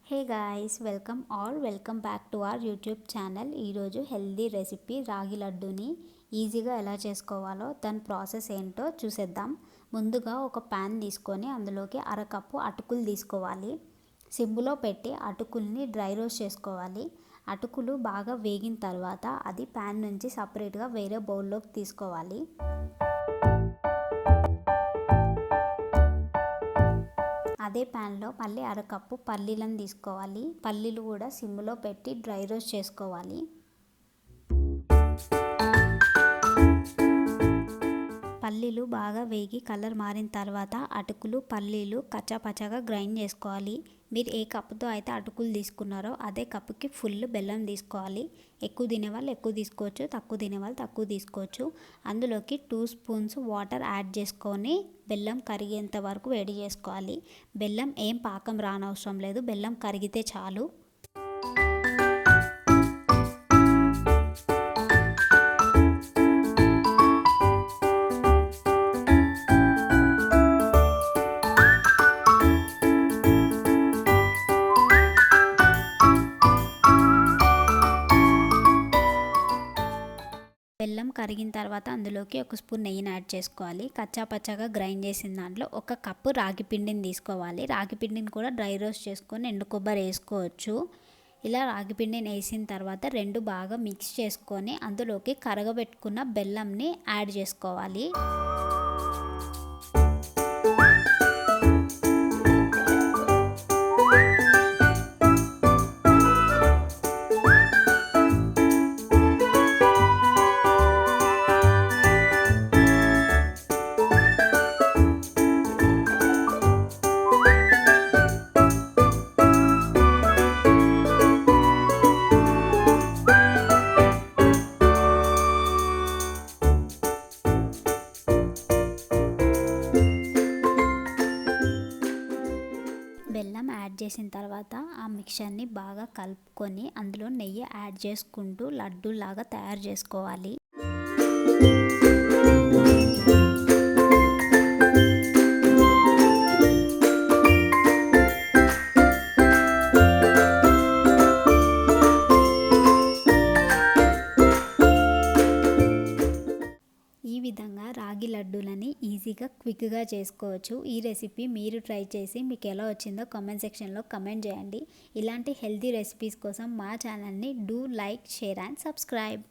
Hey guys, welcome back to our YouTube channel. ఈరోజు healthy recipe రాగి లడ్డూని ఈజీగా ఎలా చేసుకోవాలో దాని ప్రాసెస్ ఏంటో చూసేద్దాం. ముందుగా ఒక ప్యాన్ తీసుకొని అందులోకి అరకప్పు అటుకులు తీసుకోవాలి. సిమ్లో పెట్టి అటుకుల్ని డ్రై రోస్ట్ చేసుకోవాలి. అటుకులు బాగా వేగిన తర్వాత అది ప్యాన్ నుంచి సపరేట్గా వేరే బౌల్లోకి తీసుకోవాలి. అదే ప్యాన్లో మళ్ళీ అరకప్పు పల్లీలను తీసుకోవాలి. పల్లీలు కూడా సిమ్లో పెట్టి డ్రై రోస్ట్ చేసుకోవాలి. పల్లీలు బాగా వేగి కలర్ మారిన తర్వాత అటుకులు పల్లీలు కచ్చాపచ్చాగా గ్రైండ్ చేసుకోవాలి. మీరు ఏ కప్పుతో అయితే అటుకులు తీసుకున్నారో అదే కప్పుకి ఫుల్ బెల్లం తీసుకోవాలి. ఎక్కువ తినేవాళ్ళు ఎక్కువ తీసుకోవచ్చు, తక్కువ తినేవాళ్ళు తక్కువ తీసుకోవచ్చు. అందులోకి 2 స్పూన్స్ వాటర్ యాడ్ చేసుకొని బెల్లం కరిగేంత వరకు వేడి చేసుకోవాలి. బెల్లం ఏం పాకం రానవసరం లేదు, బెల్లం కరిగితే చాలు. బెల్లం కరిగిన తర్వాత అందులోకి 1 స్పూన్ నెయ్యిని యాడ్ చేసుకోవాలి. కచ్చాపచ్చాగా గ్రైండ్ చేసిన దాంట్లో 1 కప్పు రాగి పిండిని తీసుకోవాలి. రాగి పిండిని కూడా డ్రై రోస్ట్ చేసుకొని ఎండు కొబ్బరి వేసుకోవచ్చు. ఇలా రాగి పిండిని వేసిన తర్వాత రెండు బాగా మిక్స్ చేసుకొని అందులోకి కరగబెట్టుకున్న బెల్లంని యాడ్ చేసుకోవాలి. బెల్లం యాడ్ చేసిన తర్వాత ఆ మిక్చర్ని బాగా కలుపుకొని అందులో నెయ్యి యాడ్ చేసుకుంటూ లడ్డూలాగా తయారు చేసుకోవాలి. ఈ విధంగా రాగి లడ్డూలని ఈజీగా క్విక్గా చేసుకోవచ్చు. ఈ రెసిపీ మీరు ట్రై చేసి మీకు ఎలా వచ్చిందో కామెంట్ సెక్షన్లో కామెంట్ చేయండి. ఇలాంటి హెల్తీ రెసిపీస్ కోసం మా ఛానల్ని do like, share and subscribe.